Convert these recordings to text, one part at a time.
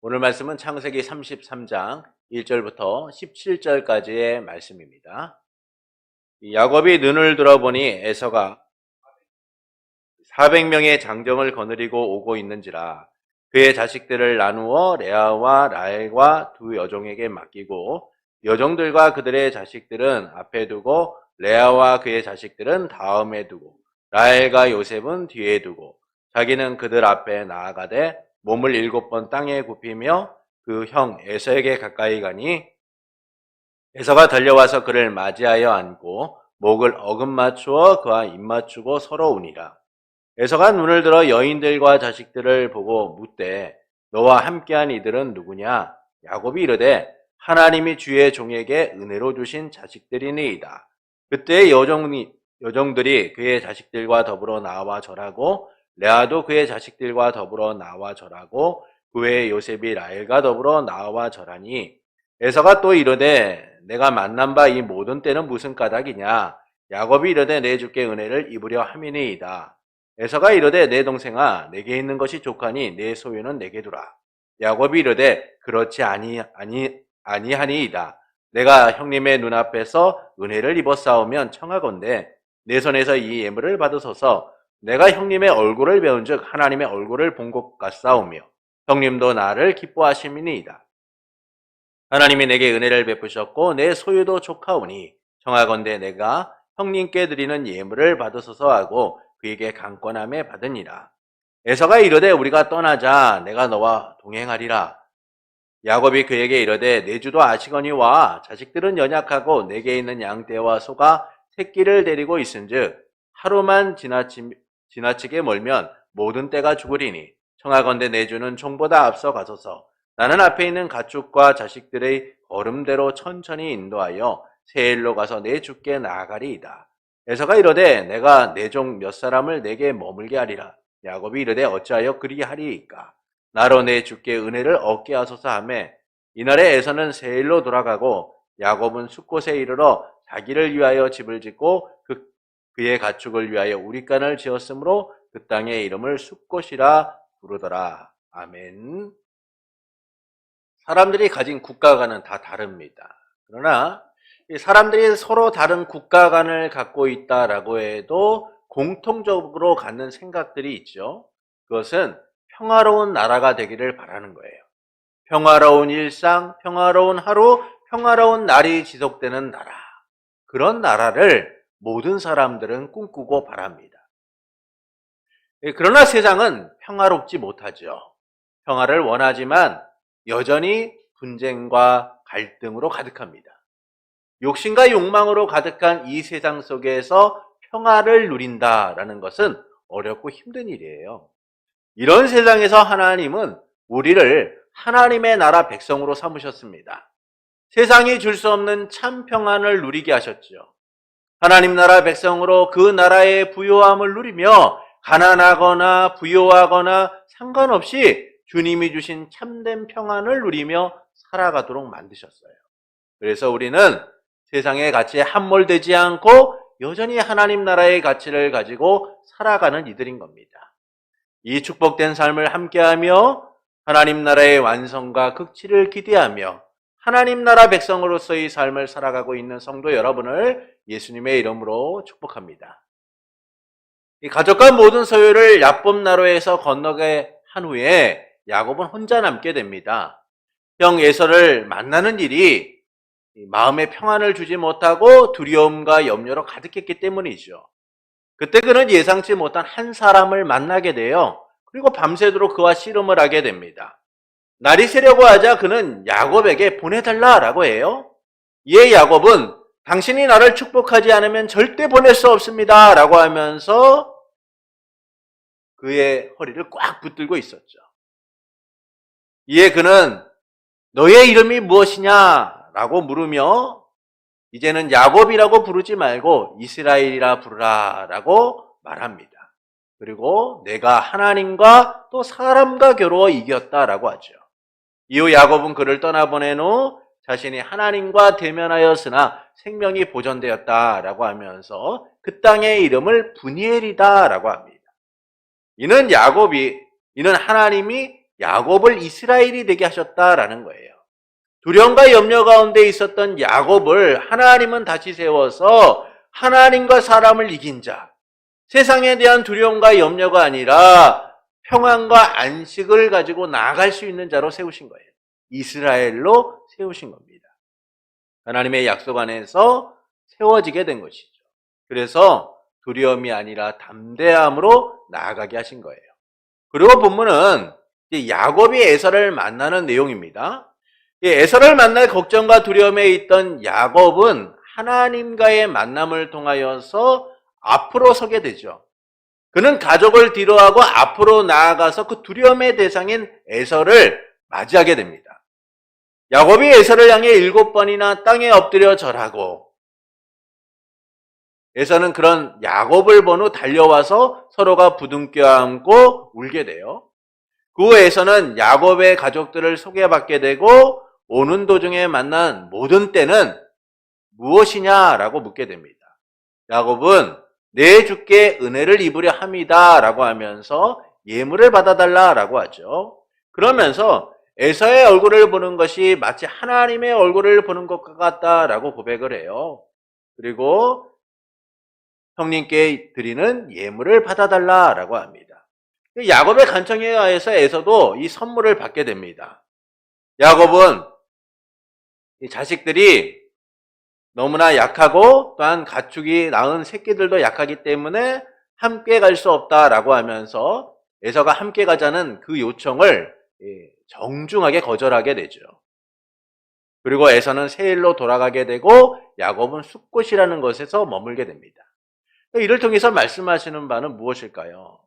오늘 말씀은 창세기 33장 1절부터 17절까지의 말씀입니다. 야곱이 눈을 들어보니 에서가 400명의 장정을 거느리고 오고 있는지라 그의 자식들을 나누어 레아와 라헬과 두 여종에게 맡기고 여종들과 그들의 자식들은 앞에 두고 레아와 그의 자식들은 다음에 두고 라헬과 요셉은 뒤에 두고 자기는 그들 앞에 나아가되 몸을 7번 땅에 굽히며 그 형 에서에게 가까이 가니 에서가 달려와서 그를 맞이하여 안고 목을 어긋맞추어 그와 입맞추고 서로 우니라. 에서가 눈을 들어 여인들과 자식들을 보고 묻되 너와 함께한 이들은 누구냐? 야곱이 이르되 하나님이 주의 종에게 은혜로 주신 자식들이니이다. 그때 여종들이 그의 자식들과 더불어 나와 절하고 레아도 그의 자식들과 더불어 나와 절하고 그 외에 요셉이 라헬과 더불어 나와 절하니 에서가 또 이르되 내가 만난 바 이 모든 때는 무슨 까닭이냐? 야곱이 이르되 내 주께 은혜를 입으려 함이니이다. 에서가 이르되 내 동생아 내게 있는 것이 족하니 내 소유는 내게 두라. 야곱이 이르되 그렇지 아니하니이다. 내가 형님의 눈앞에서 은혜를 입었사오면 청하건대 내 손에서 이 예물을 받으소서. 내가 형님의 얼굴을 배운즉 하나님의 얼굴을 본 것 같사오며 형님도 나를 기뻐하심이니이다. 하나님이 내게 은혜를 베푸셨고 내 소유도 족하오니 청하건대 내가 형님께 드리는 예물을 받으소서 하고 그에게 강권함에 받으니라. 에서가 이르되 우리가 떠나자. 내가 너와 동행하리라. 야곱이 그에게 이르되 내 주도 아시거니와 자식들은 연약하고 내게 있는 양떼와 소가 새끼를 데리고 있은즉 하루만 지나치게 멀면 모든 떼가 죽으리니 청하건대 내 주는 총보다 앞서 가소서. 나는 앞에 있는 가축과 자식들의 걸음대로 천천히 인도하여 세일로 가서 내 주께 나아가리이다. 에서가 이르되 내가 내 종 몇 사람을 내게 머물게 하리라. 야곱이 이르되 어찌하여 그리하리이까? 나로 내 주께 은혜를 얻게 하소서 하매 이날에 에서는 세일로 돌아가고 야곱은 숫곳에 이르러 자기를 위하여 집을 짓고 그의 가축을 위하여 우리간을 지었으므로 그 땅의 이름을 숫곳이라 부르더라. 아멘. 사람들이 가진 국가관은 다 다릅니다. 그러나 사람들이 서로 다른 국가관을 갖고 있다라고 해도 공통적으로 갖는 생각들이 있죠. 그것은 평화로운 나라가 되기를 바라는 거예요. 평화로운 일상, 평화로운 하루, 평화로운 날이 지속되는 나라. 그런 나라를 모든 사람들은 꿈꾸고 바랍니다. 그러나 세상은 평화롭지 못하죠. 평화를 원하지만 여전히 분쟁과 갈등으로 가득합니다. 욕심과 욕망으로 가득한 이 세상 속에서 평화를 누린다라는 것은 어렵고 힘든 일이에요. 이런 세상에서 하나님은 우리를 하나님의 나라 백성으로 삼으셨습니다. 세상이 줄 수 없는 참 평안을 누리게 하셨죠. 하나님 나라 백성으로 그 나라의 부요함을 누리며 가난하거나 부요하거나 상관없이 주님이 주신 참된 평안을 누리며 살아가도록 만드셨어요. 그래서 우리는 세상의 가치에 함몰되지 않고 여전히 하나님 나라의 가치를 가지고 살아가는 이들인 겁니다. 이 축복된 삶을 함께하며 하나님 나라의 완성과 극치를 기대하며 하나님 나라 백성으로서의 삶을 살아가고 있는 성도 여러분을 예수님의 이름으로 축복합니다. 이 가족과 모든 소유를 야곱 나루에서 건너게 한 후에 야곱은 혼자 남게 됩니다. 형 에서를 만나는 일이 마음에 평안을 주지 못하고 두려움과 염려로 가득했기 때문이죠. 그때 그는 예상치 못한 한 사람을 만나게 돼요. 그리고 밤새도록 그와 씨름을 하게 됩니다. 날이 새려고 하자 그는 야곱에게 보내달라라고 해요. 이에 야곱은 당신이 나를 축복하지 않으면 절대 보낼 수 없습니다 라고 하면서 그의 허리를 꽉 붙들고 있었죠. 이에 그는 너의 이름이 무엇이냐 라고 물으며 이제는 야곱이라고 부르지 말고 이스라엘이라 부르라 라고 말합니다. 그리고 내가 하나님과 또 사람과 겨루어 이겼다라고 하죠. 이후 야곱은 그를 떠나보낸 후 자신이 하나님과 대면하였으나 생명이 보존되었다라고 하면서 그 땅의 이름을 브니엘이다라고 합니다. 이는 하나님이 야곱을 이스라엘이 되게 하셨다라는 거예요. 두려움과 염려 가운데 있었던 야곱을 하나님은 다시 세워서 하나님과 사람을 이긴 자, 세상에 대한 두려움과 염려가 아니라 평안과 안식을 가지고 나아갈 수 있는 자로 세우신 거예요. 이스라엘로 세우신 겁니다. 하나님의 약속 안에서 세워지게 된 것이죠. 그래서 두려움이 아니라 담대함으로 나아가게 하신 거예요. 그리고 본문은 야곱이 에서를 만나는 내용입니다. 에서를 만날 걱정과 두려움에 있던 야곱은 하나님과의 만남을 통하여서 앞으로 서게 되죠. 그는 가족을 뒤로하고 앞으로 나아가서 그 두려움의 대상인 에서를 맞이하게 됩니다. 야곱이 에서를 향해 7번이나 땅에 엎드려 절하고, 에서는 그런 야곱을 본 후 달려와서 서로가 부둥켜 안고 울게 돼요. 그 후 에서는 야곱의 가족들을 소개받게 되고 오는 도중에 만난 모든 때는 무엇이냐라고 묻게 됩니다. 야곱은 내 주께 은혜를 입으려 합니다 라고 하면서 예물을 받아달라라고 하죠. 그러면서 에서의 얼굴을 보는 것이 마치 하나님의 얼굴을 보는 것과 같다라고 고백을 해요. 그리고 형님께 드리는 예물을 받아달라라고 합니다. 야곱의 간청에 의해서 에서도 이 선물을 받게 됩니다. 야곱은 이 자식들이 너무나 약하고 또한 가축이 낳은 새끼들도 약하기 때문에 함께 갈 수 없다라고 하면서 에서가 함께 가자는 그 요청을 정중하게 거절하게 되죠. 그리고 에서는 세일로 돌아가게 되고 야곱은 숫곳이라는 것에서 머물게 됩니다. 이를 통해서 말씀하시는 바는 무엇일까요?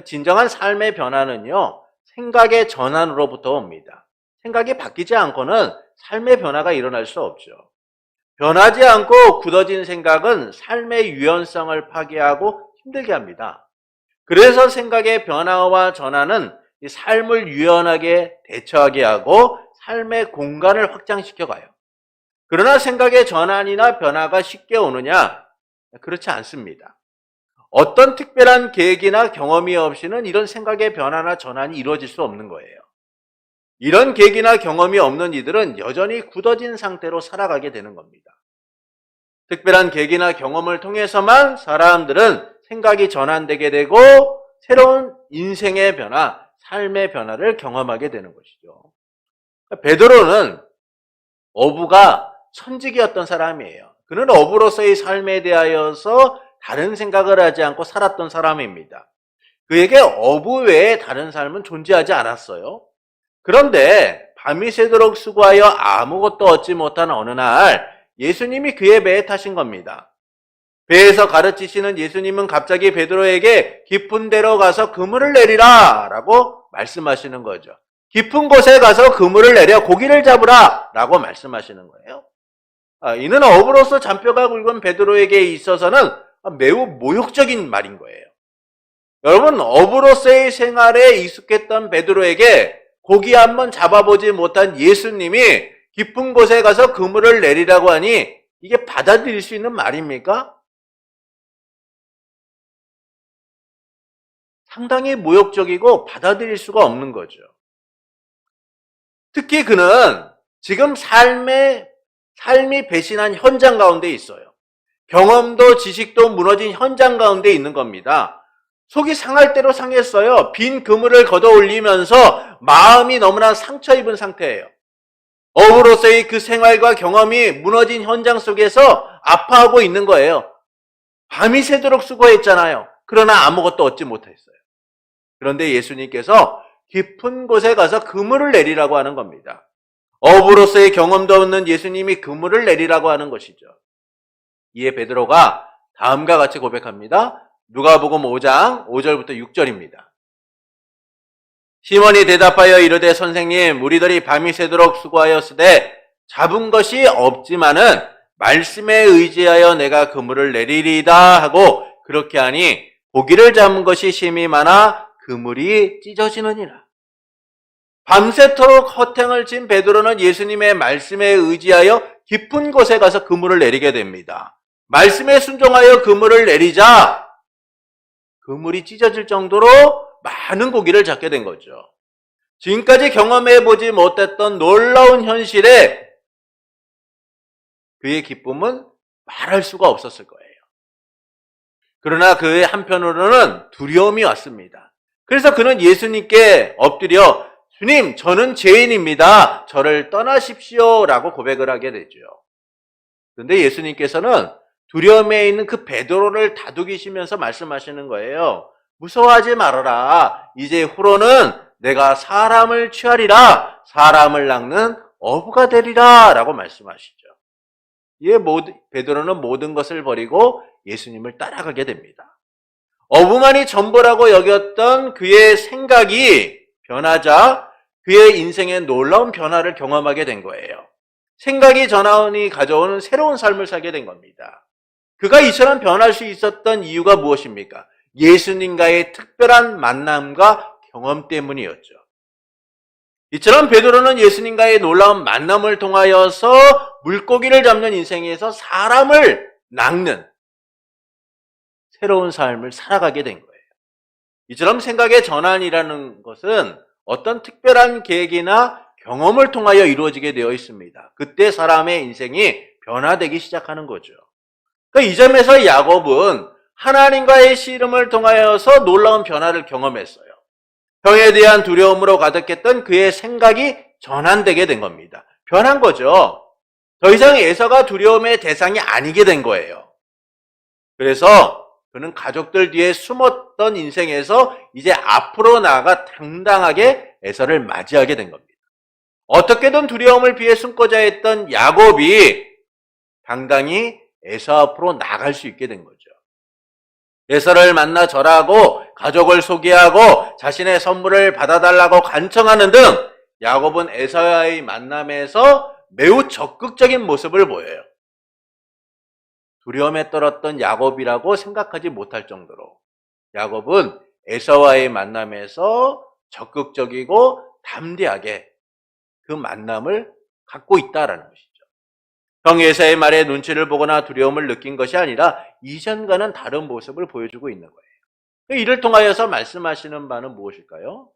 진정한 삶의 변화는요, 생각의 전환으로부터 옵니다. 생각이 바뀌지 않고는 삶의 변화가 일어날 수 없죠. 변하지 않고 굳어진 생각은 삶의 유연성을 파괴하고 힘들게 합니다. 그래서 생각의 변화와 전환은 이 삶을 유연하게 대처하게 하고 삶의 공간을 확장시켜 가요. 그러나 생각의 전환이나 변화가 쉽게 오느냐? 그렇지 않습니다. 어떤 특별한 계획이나 경험이 없이는 이런 생각의 변화나 전환이 이루어질 수 없는 거예요. 이런 계획이나 경험이 없는 이들은 여전히 굳어진 상태로 살아가게 되는 겁니다. 특별한 계획이나 경험을 통해서만 사람들은 생각이 전환되게 되고 새로운 인생의 변화, 삶의 변화를 경험하게 되는 것이죠. 베드로는 어부가 천직이었던 사람이에요. 그는 어부로서의 삶에 대하여서 다른 생각을 하지 않고 살았던 사람입니다. 그에게 어부 외에 다른 삶은 존재하지 않았어요. 그런데 밤이 새도록 수고하여 아무것도 얻지 못한 어느 날 예수님이 그의 배에 타신 겁니다. 배에서 가르치시는 예수님은 갑자기 베드로에게 깊은 데로 가서 그물을 내리라 라고 말씀하시는 거죠. 깊은 곳에 가서 그물을 내려 고기를 잡으라 라고 말씀하시는 거예요. 이는 어부로서 잔뼈가 굵은 베드로에게 있어서는 매우 모욕적인 말인 거예요. 여러분, 어부로서의 생활에 익숙했던 베드로에게 고기 한번 잡아보지 못한 예수님이 깊은 곳에 가서 그물을 내리라고 하니 이게 받아들일 수 있는 말입니까? 상당히 모욕적이고 받아들일 수가 없는 거죠. 특히 그는 지금 삶이 배신한 현장 가운데 있어요. 경험도 지식도 무너진 현장 가운데 있는 겁니다. 속이 상할 대로 상했어요. 빈 그물을 걷어 올리면서 마음이 너무나 상처 입은 상태예요. 어부로서의 그 생활과 경험이 무너진 현장 속에서 아파하고 있는 거예요. 밤이 새도록 수고했잖아요. 그러나 아무것도 얻지 못했어요. 그런데 예수님께서 깊은 곳에 가서 그물을 내리라고 하는 겁니다. 어부로서의 경험도 없는 예수님이 그물을 내리라고 하는 것이죠. 이에 베드로가 다음과 같이 고백합니다. 누가복음 5장 5절부터 6절입니다. 시몬이 대답하여 이르되 선생님 우리들이 밤이 새도록 수고하였으되 잡은 것이 없지만은 말씀에 의지하여 내가 그물을 내리리이다 하고 그렇게 하니 고기를 잡은 것이 심히 많아 그물이 찢어지느니라. 밤새도록 허탕을 친 베드로는 예수님의 말씀에 의지하여 깊은 곳에 가서 그물을 내리게 됩니다. 말씀에 순종하여 그물을 내리자 그물이 찢어질 정도로 많은 고기를 잡게 된 거죠. 지금까지 경험해보지 못했던 놀라운 현실에 그의 기쁨은 말할 수가 없었을 거예요. 그러나 그의 한편으로는 두려움이 왔습니다. 그래서 그는 예수님께 엎드려 주님, 저는 죄인입니다. 저를 떠나십시오 라고 고백을 하게 되죠. 그런데 예수님께서는 두려움에 있는 그 베드로를 다독이시면서 말씀하시는 거예요. 무서워하지 말아라. 이제 후로는 내가 사람을 취하리라. 사람을 낚는 어부가 되리라 라고 말씀하시죠. 이에 베드로는 모든 것을 버리고 예수님을 따라가게 됩니다. 어부만이 전부라고 여겼던 그의 생각이 변하자 그의 인생에 놀라운 변화를 경험하게 된 거예요. 생각이 전환이 가져오는 새로운 삶을 살게 된 겁니다. 그가 이처럼 변할 수 있었던 이유가 무엇입니까? 예수님과의 특별한 만남과 경험 때문이었죠. 이처럼 베드로는 예수님과의 놀라운 만남을 통하여서 물고기를 잡는 인생에서 사람을 낚는 새로운 삶을 살아가게 된 거예요. 이처럼 생각의 전환이라는 것은 어떤 특별한 계획이나 경험을 통하여 이루어지게 되어 있습니다. 그때 사람의 인생이 변화되기 시작하는 거죠. 그러니까 이 점에서 야곱은 하나님과의 씨름을 통하여서 놀라운 변화를 경험했어요. 형에 대한 두려움으로 가득했던 그의 생각이 전환되게 된 겁니다. 변한 거죠. 더 이상 에서가 두려움의 대상이 아니게 된 거예요. 그래서 그는 가족들 뒤에 숨었던 인생에서 이제 앞으로 나아가 당당하게 에서를 맞이하게 된 겁니다. 어떻게든 두려움을 피해 숨고자 했던 야곱이 당당히 에서 앞으로 나갈 수 있게 된 거죠. 에서를 만나 절하고 가족을 소개하고 자신의 선물을 받아달라고 간청하는 등 야곱은 에서와의 만남에서 매우 적극적인 모습을 보여요. 두려움에 떨었던 야곱이라고 생각하지 못할 정도로 야곱은 에서와의 만남에서 적극적이고 담대하게 그 만남을 갖고 있다라는 것이죠. 형 에서의 말에 눈치를 보거나 두려움을 느낀 것이 아니라 이전과는 다른 모습을 보여주고 있는 거예요. 이를 통하여서 말씀하시는 바는 무엇일까요?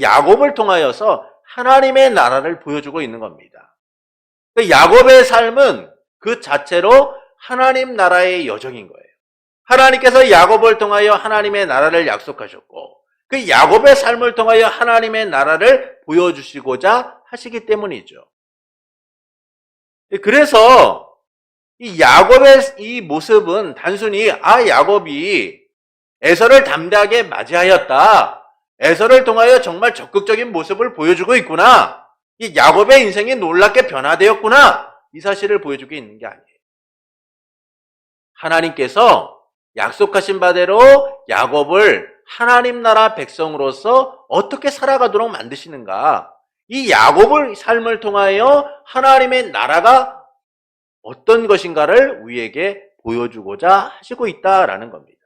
야곱을 통하여서 하나님의 나라를 보여주고 있는 겁니다. 야곱의 삶은 그 자체로 하나님 나라의 여정인 거예요. 하나님께서 야곱을 통하여 하나님의 나라를 약속하셨고 그 야곱의 삶을 통하여 하나님의 나라를 보여주시고자 하시기 때문이죠. 그래서 이 야곱의 이 모습은 단순히 야곱이 에서를 담대하게 맞이하였다. 에서를 통하여 정말 적극적인 모습을 보여주고 있구나. 이 야곱의 인생이 놀랍게 변화되었구나. 이 사실을 보여주고 있는 게 아니에요. 하나님께서 약속하신 바대로 야곱을 하나님 나라 백성으로서 어떻게 살아가도록 만드시는가. 이 야곱의 삶을 통하여 하나님의 나라가 어떤 것인가를 우리에게 보여주고자 하시고 있다라는 겁니다.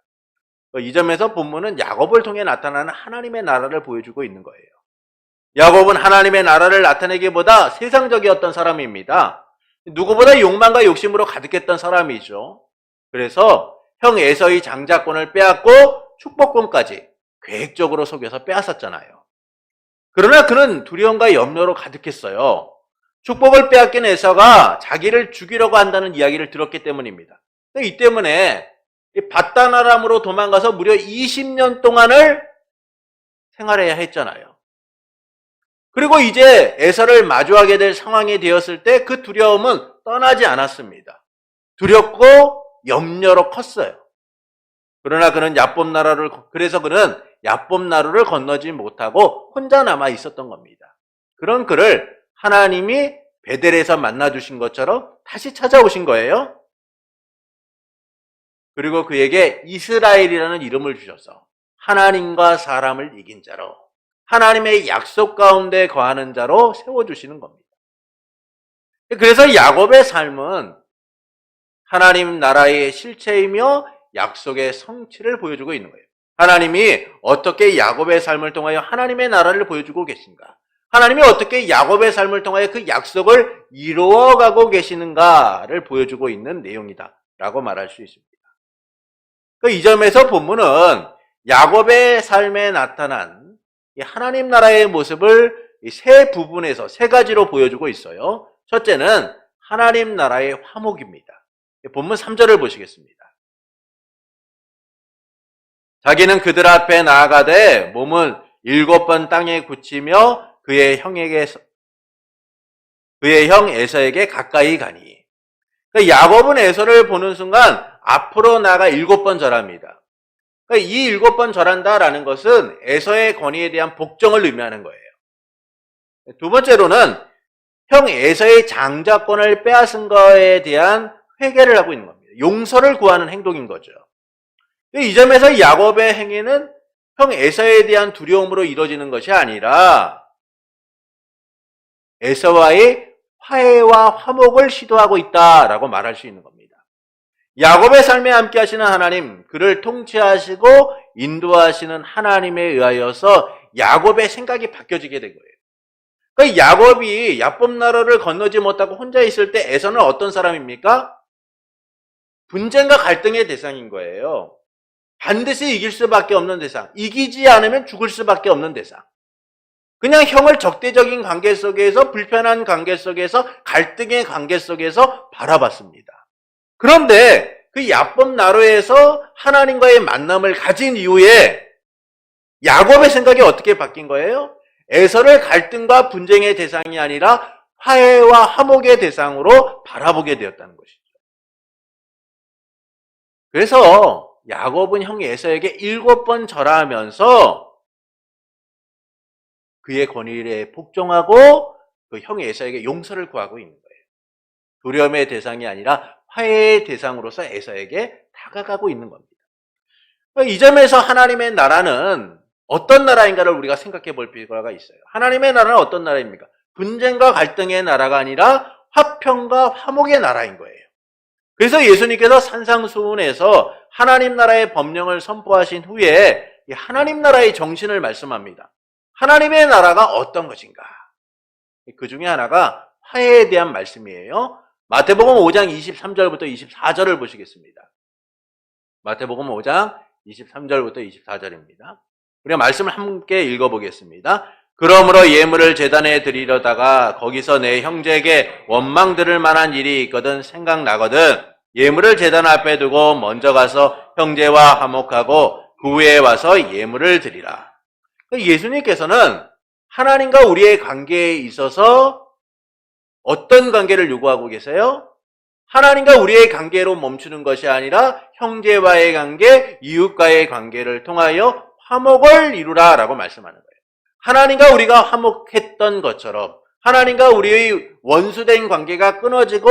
이 점에서 본문은 야곱을 통해 나타나는 하나님의 나라를 보여주고 있는 거예요. 야곱은 하나님의 나라를 나타내기보다 세상적이었던 사람입니다. 누구보다 욕망과 욕심으로 가득했던 사람이죠. 그래서 형 에서의 장자권을 빼앗고 축복권까지 계획적으로 속여서 빼앗았잖아요. 그러나 그는 두려움과 염려로 가득했어요. 축복을 빼앗긴 에서가 자기를 죽이려고 한다는 이야기를 들었기 때문입니다. 이 때문에 밧단아람으로 도망가서 무려 20년 동안을 생활해야 했잖아요. 그리고 이제 에서를 마주하게 될 상황이 되었을 때 그 두려움은 떠나지 않았습니다. 두렵고 염려로 컸어요. 그러나 그는 그래서 그는 야곱나루를 건너지 못하고 혼자 남아 있었던 겁니다. 그런 그를 하나님이 베델에서 만나주신 것처럼 다시 찾아오신 거예요. 그리고 그에게 이스라엘이라는 이름을 주셔서 하나님과 사람을 이긴 자로, 하나님의 약속 가운데 거하는 자로 세워주시는 겁니다. 그래서 야곱의 삶은 하나님 나라의 실체이며 약속의 성취를 보여주고 있는 거예요. 하나님이 어떻게 야곱의 삶을 통하여 하나님의 나라를 보여주고 계신가? 하나님이 어떻게 야곱의 삶을 통하여 그 약속을 이루어가고 계시는가를 보여주고 있는 내용이다라고 말할 수 있습니다. 이 점에서 본문은 야곱의 삶에 나타난 이 하나님 나라의 모습을 이 세 부분에서 세 가지로 보여주고 있어요. 첫째는 하나님 나라의 화목입니다. 본문 3절을 보시겠습니다. 자기는 그들 앞에 나아가되 몸을 7번 땅에 굳히며 그의 형 에서에게 가까이 가니. 그러니까 야곱은 에서를 보는 순간 앞으로 나아가 7번 절합니다. 그러니까 이 7번 절한다라는 것은 에서의 권위에 대한 복종을 의미하는 거예요. 두 번째로는 형 에서의 장자권을 빼앗은 거에 대한 회개를 하고 있는 겁니다. 용서를 구하는 행동인 거죠. 이 점에서 야곱의 행위는 형 에서에 대한 두려움으로 이루어지는 것이 아니라 에서와의 화해와 화목을 시도하고 있다라고 말할 수 있는 겁니다. 야곱의 삶에 함께 하시는 하나님, 그를 통치하시고 인도하시는 하나님에 의하여서 야곱의 생각이 바뀌어지게 된 거예요. 그러니까 야곱이 야곱나루를 건너지 못하고 혼자 있을 때 에서는 어떤 사람입니까? 분쟁과 갈등의 대상인 거예요. 반드시 이길 수밖에 없는 대상, 이기지 않으면 죽을 수밖에 없는 대상. 그냥 형을 적대적인 관계 속에서, 불편한 관계 속에서, 갈등의 관계 속에서 바라봤습니다. 그런데 그 야곱나루에서 하나님과의 만남을 가진 이후에 야곱의 생각이 어떻게 바뀐 거예요? 에서를 갈등과 분쟁의 대상이 아니라 화해와 화목의 대상으로 바라보게 되었다는 것이죠. 그래서 야곱은 형 에서에게 7번 절하면서 그의 권위에 복종하고 그 형 에서에게 용서를 구하고 있는 거예요. 두려움의 대상이 아니라 화해의 대상으로서 에서에게 다가가고 있는 겁니다. 이 점에서 하나님의 나라는 어떤 나라인가를 우리가 생각해 볼 필요가 있어요. 하나님의 나라는 어떤 나라입니까? 분쟁과 갈등의 나라가 아니라 화평과 화목의 나라인 거예요. 그래서 예수님께서 산상수훈에서 하나님 나라의 법령을 선포하신 후에 이 하나님 나라의 정신을 말씀합니다. 하나님의 나라가 어떤 것인가? 그 중에 하나가 화해에 대한 말씀이에요. 마태복음 5장 23절부터 24절을 보시겠습니다. 마태복음 5장 23절부터 24절입니다. 우리가 말씀을 함께 읽어보겠습니다. 그러므로 예물을 제단에 드리려다가 거기서 내 형제에게 원망 들을 만한 일이 있거든 생각나거든 예물을 제단 앞에 두고 먼저 가서 형제와 화목하고 그 후에 와서 예물을 드리라. 예수님께서는 하나님과 우리의 관계에 있어서 어떤 관계를 요구하고 계세요? 하나님과 우리의 관계로 멈추는 것이 아니라 형제와의 관계, 이웃과의 관계를 통하여 화목을 이루라라고 말씀하는 거예요. 하나님과 우리가 화목했던 것처럼 하나님과 우리의 원수된 관계가 끊어지고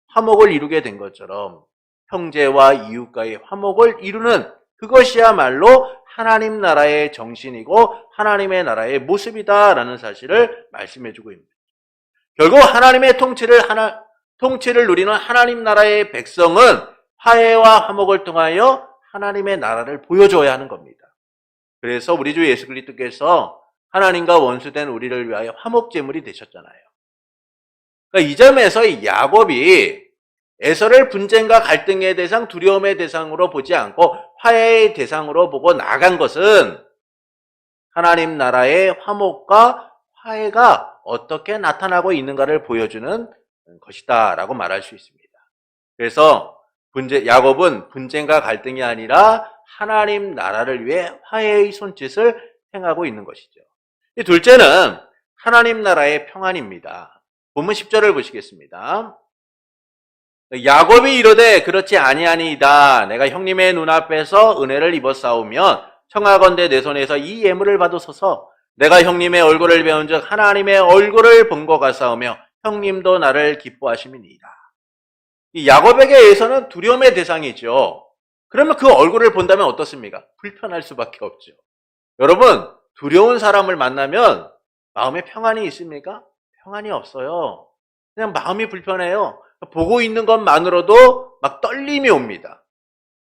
화목을 이루게 된 것처럼 형제와 이웃과의 화목을 이루는 그것이야말로 하나님 나라의 정신이고 하나님의 나라의 모습이다라는 사실을 말씀해주고 있습니다. 결국 하나님의 통치를 누리는 하나님 나라의 백성은 화해와 화목을 통하여 하나님의 나라를 보여줘야 하는 겁니다. 그래서 우리 주 예수 그리스도께서 하나님과 원수된 우리를 위하여 화목제물이 되셨잖아요. 그러니까 이 점에서 야곱이 에서를 분쟁과 갈등의 대상, 두려움의 대상으로 보지 않고 화해의 대상으로 보고 나간 것은 하나님 나라의 화목과 화해가 어떻게 나타나고 있는가를 보여주는 것이다 라고 말할 수 있습니다. 그래서 야곱은 분쟁과 갈등이 아니라 하나님 나라를 위해 화해의 손짓을 행하고 있는 것이죠. 둘째는 하나님 나라의 평안입니다. 본문 10절을 보시겠습니다. 야곱이 이르되 그렇지 아니하니이다. 내가 형님의 눈앞에서 은혜를 입었사오면 청하건대 내 손에서 이 예물을 받으소서. 내가 형님의 얼굴을 배운즉 하나님의 얼굴을 본 것 같사오며 형님도 나를 기뻐하심이니이다. 이 야곱에게서는 두려움의 대상이죠. 그러면 그 얼굴을 본다면 어떻습니까? 불편할 수밖에 없죠. 여러분, 두려운 사람을 만나면 마음에 평안이 있습니까? 평안이 없어요. 그냥 마음이 불편해요. 보고 있는 것만으로도 막 떨림이 옵니다.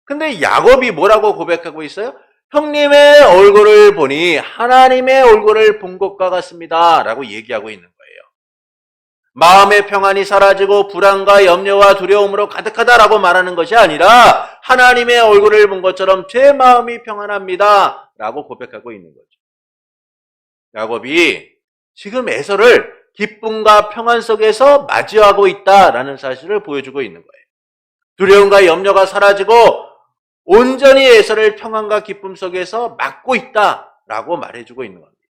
근데 야곱이 뭐라고 고백하고 있어요? 형님의 얼굴을 보니 하나님의 얼굴을 본 것과 같습니다 라고 얘기하고 있는 거예요. 마음의 평안이 사라지고 불안과 염려와 두려움으로 가득하다라고 말하는 것이 아니라 하나님의 얼굴을 본 것처럼 제 마음이 평안합니다 라고 고백하고 있는 거죠. 야곱이 지금 에서를 기쁨과 평안 속에서 맞이하고 있다라는 사실을 보여주고 있는 거예요. 두려움과 염려가 사라지고 온전히 에서를 평안과 기쁨 속에서 맞고 있다라고 말해주고 있는 겁니다.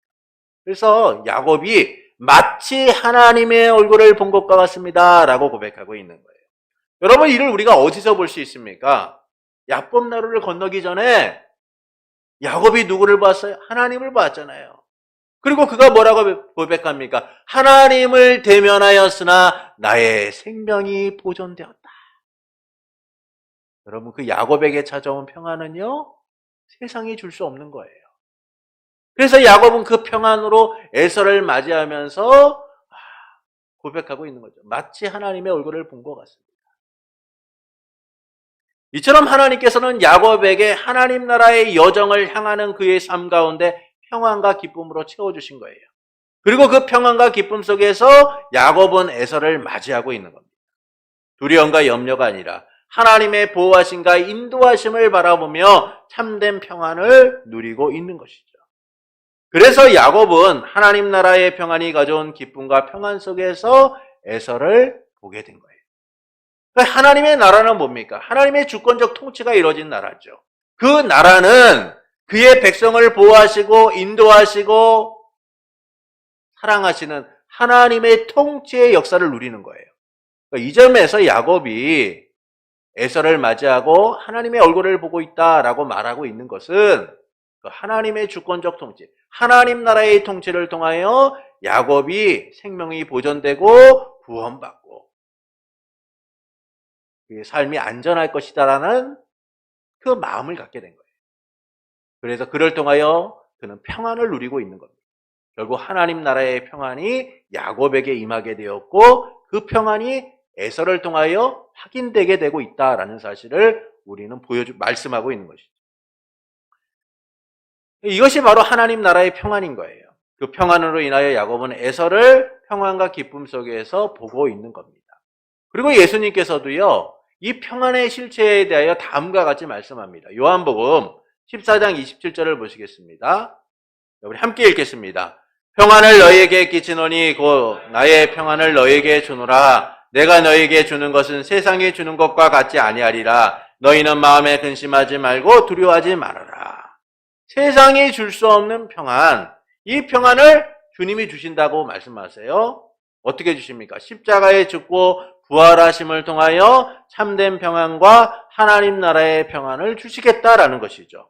그래서 야곱이 마치 하나님의 얼굴을 본 것과 같습니다라고 고백하고 있는 거예요. 여러분, 이를 우리가 어디서 볼 수 있습니까? 야법나루를 건너기 전에 야곱이 누구를 봤어요? 하나님을 봤잖아요. 그리고 그가 뭐라고 고백합니까? 하나님을 대면하였으나 나의 생명이 보존되었다. 여러분, 그 야곱에게 찾아온 평안은요, 세상이 줄 수 없는 거예요. 그래서 야곱은 그 평안으로 에서를 맞이하면서 고백하고 있는 거죠. 마치 하나님의 얼굴을 본 것 같습니다. 이처럼 하나님께서는 야곱에게 하나님 나라의 여정을 향하는 그의 삶 가운데 평안과 기쁨으로 채워주신 거예요. 그리고 그 평안과 기쁨 속에서 야곱은 에서를 맞이하고 있는 겁니다. 두려움과 염려가 아니라 하나님의 보호하심과 인도하심을 바라보며 참된 평안을 누리고 있는 것이죠. 그래서 야곱은 하나님 나라의 평안이 가져온 기쁨과 평안 속에서 에서를 보게 된 거예요. 하나님의 나라는 뭡니까? 하나님의 주권적 통치가 이루어진 나라죠. 그 나라는 그의 백성을 보호하시고 인도하시고 사랑하시는 하나님의 통치의 역사를 누리는 거예요. 이 점에서 야곱이 에서를 맞이하고 하나님의 얼굴을 보고 있다라고 말하고 있는 것은 하나님의 주권적 통치, 하나님 나라의 통치를 통하여 야곱이 생명이 보존되고 구원받고 그의 삶이 안전할 것이다라는 그 마음을 갖게 된 거예요. 그래서 그를 통하여 그는 평안을 누리고 있는 겁니다. 결국 하나님 나라의 평안이 야곱에게 임하게 되었고 그 평안이 에서를 통하여 확인되게 되고 있다라는 사실을 우리는 말씀하고 있는 것이죠. 이것이 바로 하나님 나라의 평안인 거예요. 그 평안으로 인하여 야곱은 에서를 평안과 기쁨 속에서 보고 있는 겁니다. 그리고 예수님께서도요, 이 평안의 실체에 대하여 다음과 같이 말씀합니다. 요한복음 14장 27절을 보시겠습니다. 우리 함께 읽겠습니다. 평안을 너희에게 끼치노니 곧 나의 평안을 너희에게 주노라. 내가 너희에게 주는 것은 세상이 주는 것과 같지 아니하리라. 너희는 마음에 근심하지 말고 두려워하지 말아라. 세상이 줄 수 없는 평안, 이 평안을 주님이 주신다고 말씀하세요. 어떻게 주십니까? 십자가에 죽고 부활하심을 통하여 참된 평안과 하나님 나라의 평안을 주시겠다라는 것이죠.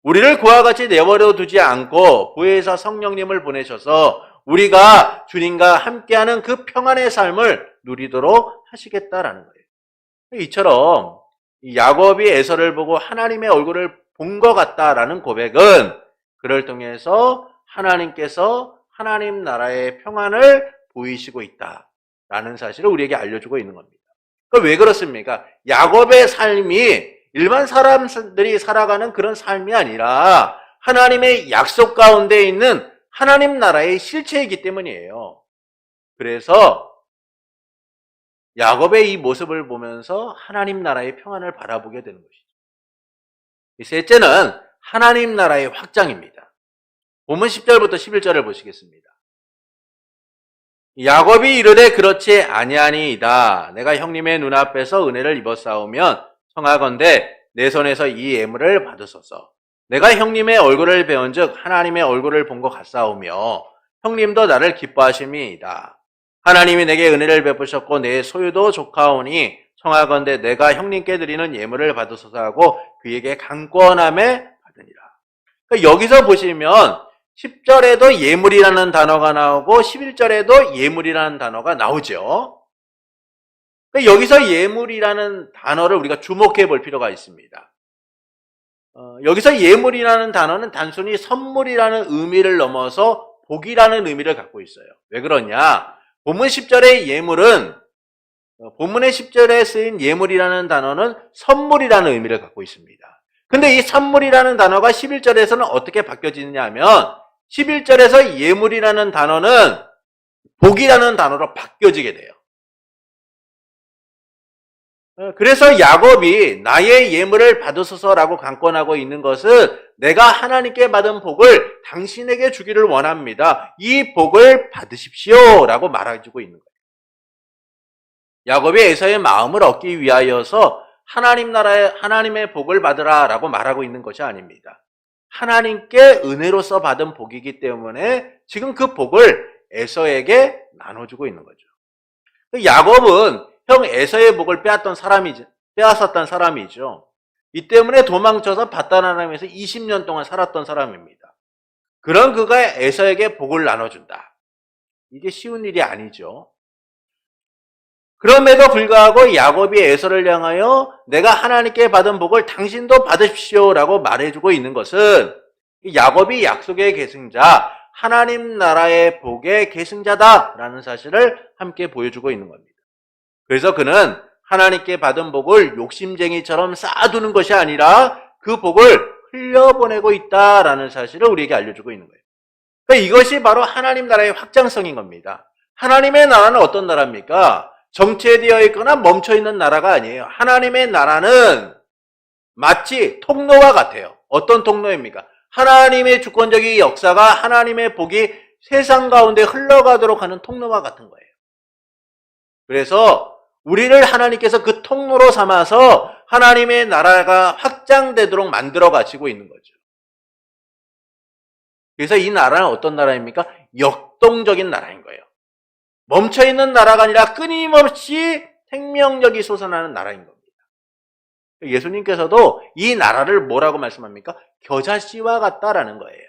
우리를 그와 같이 내버려 두지 않고 구해서 성령님을 보내셔서 우리가 주님과 함께하는 그 평안의 삶을 누리도록 하시겠다라는 거예요. 이처럼 야곱이 에서를 보고 하나님의 얼굴을 본 것 같다라는 고백은 그를 통해서 하나님께서 하나님 나라의 평안을 보이시고 있다라는 사실을 우리에게 알려주고 있는 겁니다. 왜 그렇습니까? 야곱의 삶이 일반 사람들이 살아가는 그런 삶이 아니라 하나님의 약속 가운데 있는 하나님 나라의 실체이기 때문이에요. 그래서 야곱의 이 모습을 보면서 하나님 나라의 평안을 바라보게 되는 것이죠. 셋째는 하나님 나라의 확장입니다. 본문 10절부터 11절을 보시겠습니다. 야곱이 이르되 그렇지 아니하니이다. 내가 형님의 눈앞에서 은혜를 입었사오면 청하건대 내 손에서 이 예물을 받으소서. 내가 형님의 얼굴을 배운즉 하나님의 얼굴을 본 것 같사오며 형님도 나를 기뻐하심이이다. 하나님이 내게 은혜를 베푸셨고 내 소유도 조카오니 청하건대 내가 형님께 드리는 예물을 받으소서 하고 그에게 강권함에 받으니라. 그러니까 여기서 보시면 10절에도 예물이라는 단어가 나오고 11절에도 예물이라는 단어가 나오죠. 그러니까 여기서 예물이라는 단어를 우리가 주목해 볼 필요가 있습니다. 여기서 예물이라는 단어는 단순히 선물이라는 의미를 넘어서 복이라는 의미를 갖고 있어요. 왜 그러냐? 본문 10절의 예물은 본문의 10절에 쓰인 예물이라는 단어는 선물이라는 의미를 갖고 있습니다. 근데 이 선물이라는 단어가 11절에서는 어떻게 바뀌어지느냐 하면 11절에서 예물이라는 단어는 복이라는 단어로 바뀌어지게 돼요. 그래서 야곱이 나의 예물을 받으소서라고 강권하고 있는 것은 내가 하나님께 받은 복을 당신에게 주기를 원합니다. 이 복을 받으십시오라고 말해주고 있는 거예요. 야곱이 에사의 마음을 얻기 위하여서 하나님의 복을 받으라라고 말하고 있는 것이 아닙니다. 하나님께 은혜로서 받은 복이기 때문에 지금 그 복을 에서에게 나눠주고 있는 거죠. 야곱은 형 에서의 복을 빼앗았던 사람이죠. 이 때문에 도망쳐서 밧단아람에서 20년 동안 살았던 사람입니다. 그런 그가 에서에게 복을 나눠준다. 이게 쉬운 일이 아니죠. 그럼에도 불구하고 야곱이 에서를 향하여 내가 하나님께 받은 복을 당신도 받으십시오라고 말해주고 있는 것은 야곱이 약속의 계승자, 하나님 나라의 복의 계승자다라는 사실을 함께 보여주고 있는 겁니다. 그래서 그는 하나님께 받은 복을 욕심쟁이처럼 쌓아두는 것이 아니라 그 복을 흘려보내고 있다라는 사실을 우리에게 알려주고 있는 거예요. 그러니까 이것이 바로 하나님 나라의 확장성인 겁니다. 하나님의 나라는 어떤 나라입니까? 정체되어 있거나 멈춰있는 나라가 아니에요. 하나님의 나라는 마치 통로와 같아요. 어떤 통로입니까? 하나님의 주권적인 역사가 하나님의 복이 세상 가운데 흘러가도록 하는 통로와 같은 거예요. 그래서 우리를 하나님께서 그 통로로 삼아서 하나님의 나라가 확장되도록 만들어 가시고 있는 거죠. 그래서 이 나라는 어떤 나라입니까? 역동적인 나라인 거예요. 멈춰있는 나라가 아니라 끊임없이 생명력이 솟아나는 나라인 겁니다. 예수님께서도 이 나라를 뭐라고 말씀합니까? 겨자씨와 같다라는 거예요.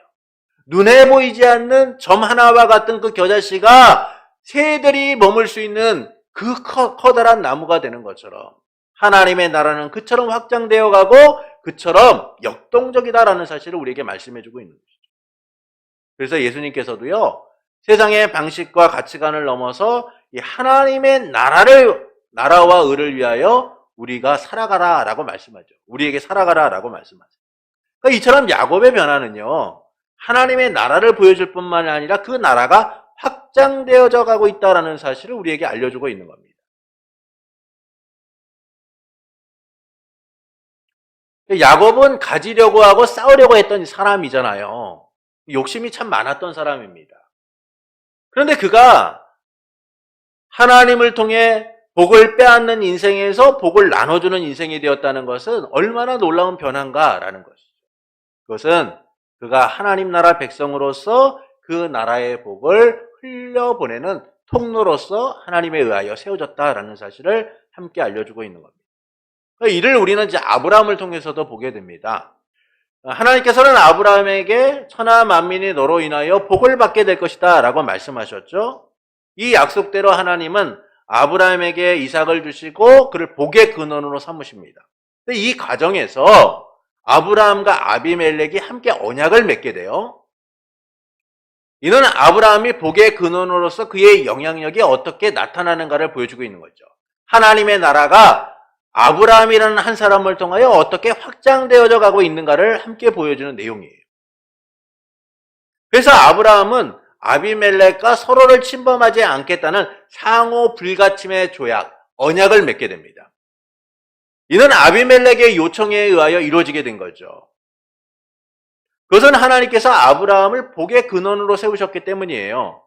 눈에 보이지 않는 점 하나와 같은 그 겨자씨가 새들이 머물 수 있는 그 커다란 나무가 되는 것처럼 하나님의 나라는 그처럼 확장되어 가고 그처럼 역동적이다라는 사실을 우리에게 말씀해주고 있는 것이죠. 그래서 예수님께서도요, 세상의 방식과 가치관을 넘어서 이 하나님의 나라와 의를 위하여 우리가 살아가라라고 말씀하죠. 우리에게 살아가라라고 말씀하죠. 그러니까 이처럼 야곱의 변화는요, 하나님의 나라를 보여줄 뿐만 아니라 그 나라가 확장되어져 가고 있다는 사실을 우리에게 알려주고 있는 겁니다. 야곱은 가지려고 하고 싸우려고 했던 사람이잖아요. 욕심이 참 많았던 사람입니다. 그런데 그가 하나님을 통해 복을 빼앗는 인생에서 복을 나눠주는 인생이 되었다는 것은 얼마나 놀라운 변화인가라는 것이죠. 그것은 그가 하나님 나라 백성으로서 그 나라의 복을 흘려보내는 통로로서 하나님에 의하여 세워졌다라는 사실을 함께 알려주고 있는 겁니다. 이를 우리는 이제 아브라함을 통해서도 보게 됩니다. 하나님께서는 아브라함에게 천하 만민이 너로 인하여 복을 받게 될 것이다 라고 말씀하셨죠. 이 약속대로 하나님은 아브라함에게 이삭을 주시고 그를 복의 근원으로 삼으십니다. 이 과정에서 아브라함과 아비멜렉이 함께 언약을 맺게 돼요. 이는 아브라함이 복의 근원으로서 그의 영향력이 어떻게 나타나는가를 보여주고 있는 거죠. 하나님의 나라가 아브라함이라는 한 사람을 통하여 어떻게 확장되어져 가고 있는가를 함께 보여주는 내용이에요. 그래서 아브라함은 아비멜렉과 서로를 침범하지 않겠다는 상호 불가침의 조약, 언약을 맺게 됩니다. 이는 아비멜렉의 요청에 의하여 이루어지게 된 거죠. 그것은 하나님께서 아브라함을 복의 근원으로 세우셨기 때문이에요.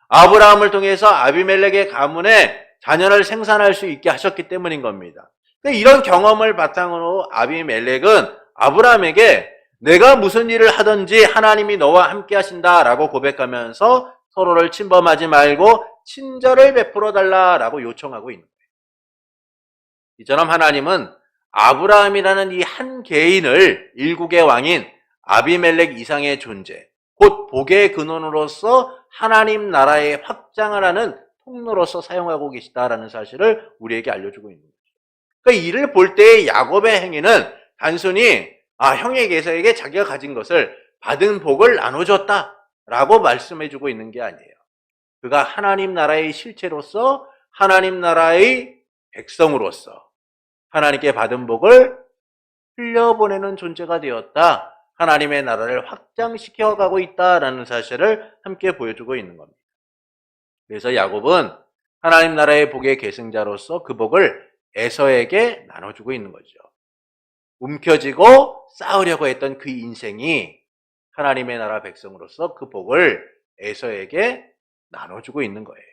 아브라함을 통해서 아비멜렉의 가문에 자녀를 생산할 수 있게 하셨기 때문인 겁니다. 이런 경험을 바탕으로 아비멜렉은 아브라함에게 내가 무슨 일을 하든지 하나님이 너와 함께 하신다라고 고백하면서 서로를 침범하지 말고 친절을 베풀어 달라라고 요청하고 있는 거예요. 이처럼 하나님은 아브라함이라는 이 한 개인을 일국의 왕인 아비멜렉 이상의 존재, 곧 복의 근원으로서 하나님 나라의 확장을 하는 통로로서 사용하고 계시다라는 사실을 우리에게 알려주고 있는 거예요. 그러니까 이를 볼 때의 야곱의 행위는 단순히 형에게서에게 자기가 가진 것을 받은 복을 나눠줬다라고 말씀해주고 있는 게 아니에요. 그가 하나님 나라의 실체로서 하나님 나라의 백성으로서 하나님께 받은 복을 흘려보내는 존재가 되었다. 하나님의 나라를 확장시켜 가고 있다라는 사실을 함께 보여주고 있는 겁니다. 그래서 야곱은 하나님 나라의 복의 계승자로서 그 복을 에서에게 나눠주고 있는 거죠. 움켜쥐고 싸우려고 했던 그 인생이 하나님의 나라 백성으로서 그 복을 에서에게 나눠주고 있는 거예요.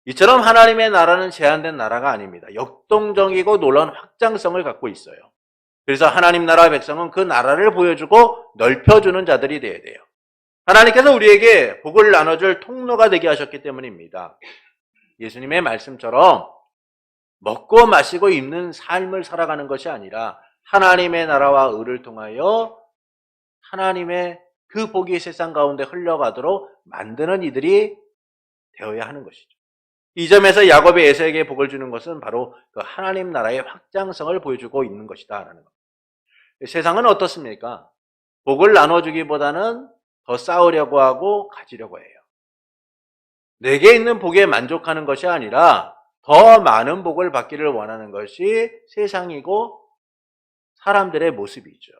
이처럼 하나님의 나라는 제한된 나라가 아닙니다. 역동적이고 놀라운 확장성을 갖고 있어요. 그래서 하나님 나라 백성은 그 나라를 보여주고 넓혀주는 자들이 되어야 돼요. 하나님께서 우리에게 복을 나눠줄 통로가 되게 하셨기 때문입니다. 예수님의 말씀처럼 먹고 마시고 입는 삶을 살아가는 것이 아니라 하나님의 나라와 의를 통하여 하나님의 그 복이 세상 가운데 흘러가도록 만드는 이들이 되어야 하는 것이죠. 이 점에서 야곱이 에서에게 복을 주는 것은 바로 그 하나님 나라의 확장성을 보여주고 있는 것이다라는 겁니다. 세상은 어떻습니까? 복을 나눠주기보다는 더 쌓으려고 하고 가지려고 해요. 내게 있는 복에 만족하는 것이 아니라 더 많은 복을 받기를 원하는 것이 세상이고 사람들의 모습이죠.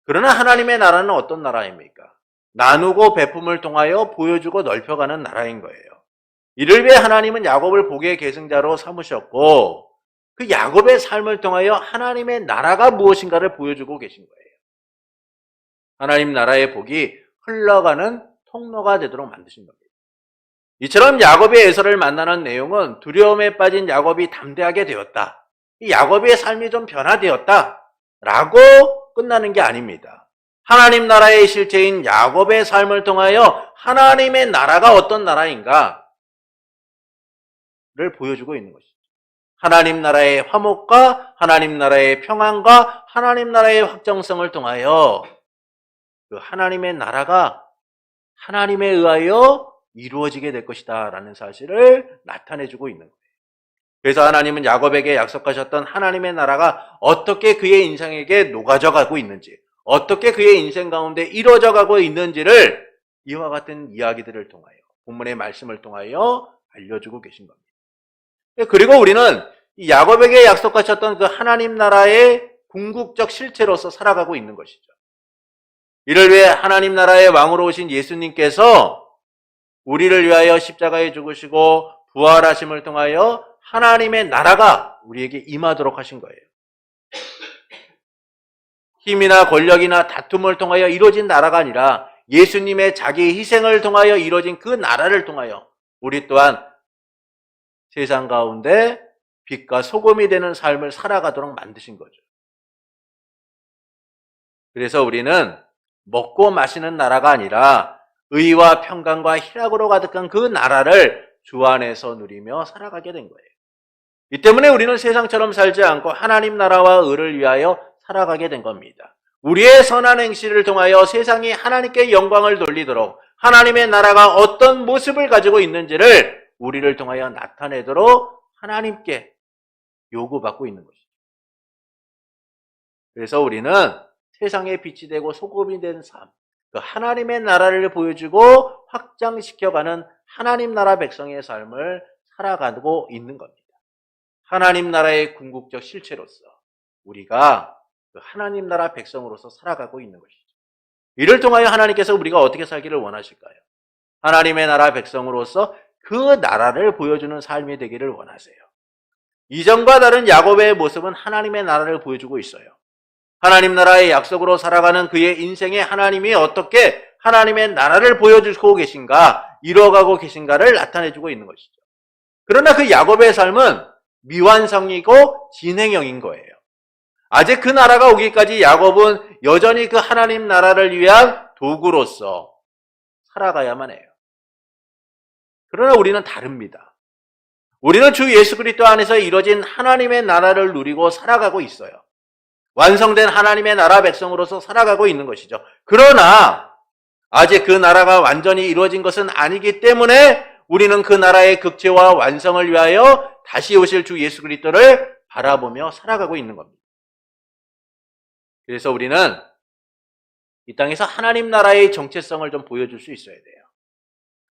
그러나 하나님의 나라는 어떤 나라입니까? 나누고 베품을 통하여 보여주고 넓혀가는 나라인 거예요. 이를 위해 하나님은 야곱을 복의 계승자로 삼으셨고 그 야곱의 삶을 통하여 하나님의 나라가 무엇인가를 보여주고 계신 거예요. 하나님 나라의 복이 흘러가는 통로가 되도록 만드신 겁니다. 이처럼 야곱이 에서를 만나는 내용은 두려움에 빠진 야곱이 담대하게 되었다. 이 야곱의 삶이 좀 변화되었다. 라고 끝나는 게 아닙니다. 하나님 나라의 실체인 야곱의 삶을 통하여 하나님의 나라가 어떤 나라인가 를 보여주고 있는 것이죠. 하나님 나라의 화목과 하나님 나라의 평안과 하나님 나라의 확정성을 통하여 그 하나님의 나라가 하나님에 의하여 이루어지게 될 것이다 라는 사실을 나타내주고 있는 거예요. 그래서 하나님은 야곱에게 약속하셨던 하나님의 나라가 어떻게 그의 인생에게 녹아져 가고 있는지, 어떻게 그의 인생 가운데 이루어져 가고 있는지를 이와 같은 이야기들을 통하여, 본문의 말씀을 통하여 알려주고 계신 겁니다. 그리고 우리는 이 야곱에게 약속하셨던 그 하나님 나라의 궁극적 실체로서 살아가고 있는 것이죠. 이를 위해 하나님 나라의 왕으로 오신 예수님께서 우리를 위하여 십자가에 죽으시고 부활하심을 통하여 하나님의 나라가 우리에게 임하도록 하신 거예요. 힘이나 권력이나 다툼을 통하여 이루어진 나라가 아니라 예수님의 자기 희생을 통하여 이루어진 그 나라를 통하여 우리 또한 세상 가운데 빛과 소금이 되는 삶을 살아가도록 만드신 거죠. 그래서 우리는 먹고 마시는 나라가 아니라 의와 평강과 희락으로 가득한 그 나라를 주 안에서 누리며 살아가게 된 거예요. 이 때문에 우리는 세상처럼 살지 않고 하나님 나라와 의를 위하여 살아가게 된 겁니다. 우리의 선한 행실을 통하여 세상이 하나님께 영광을 돌리도록 하나님의 나라가 어떤 모습을 가지고 있는지를 우리를 통하여 나타내도록 하나님께 요구받고 있는 것이죠. 그래서 우리는 세상의 빛이 되고 소금이 된 삶, 그 하나님의 나라를 보여주고 확장시켜가는 하나님 나라 백성의 삶을 살아가고 있는 겁니다. 하나님 나라의 궁극적 실체로서 우리가 그 하나님 나라 백성으로서 살아가고 있는 것이죠. 이를 통하여 하나님께서 우리가 어떻게 살기를 원하실까요? 하나님의 나라 백성으로서 그 나라를 보여주는 삶이 되기를 원하세요. 이전과 다른 야곱의 모습은 하나님의 나라를 보여주고 있어요. 하나님 나라의 약속으로 살아가는 그의 인생에 하나님이 어떻게 하나님의 나라를 보여주고 계신가, 이루어가고 계신가를 나타내주고 있는 것이죠. 그러나 그 야곱의 삶은 미완성이고 진행형인 거예요. 아직 그 나라가 오기까지 야곱은 여전히 그 하나님 나라를 위한 도구로서 살아가야만 해요. 그러나 우리는 다릅니다. 우리는 주 예수 그리스도 안에서 이루어진 하나님의 나라를 누리고 살아가고 있어요. 완성된 하나님의 나라 백성으로서 살아가고 있는 것이죠. 그러나 아직 그 나라가 완전히 이루어진 것은 아니기 때문에 우리는 그 나라의 극체와 완성을 위하여 다시 오실 주 예수 그리스도를 바라보며 살아가고 있는 겁니다. 그래서 우리는 이 땅에서 하나님 나라의 정체성을 좀 보여줄 수 있어야 돼요.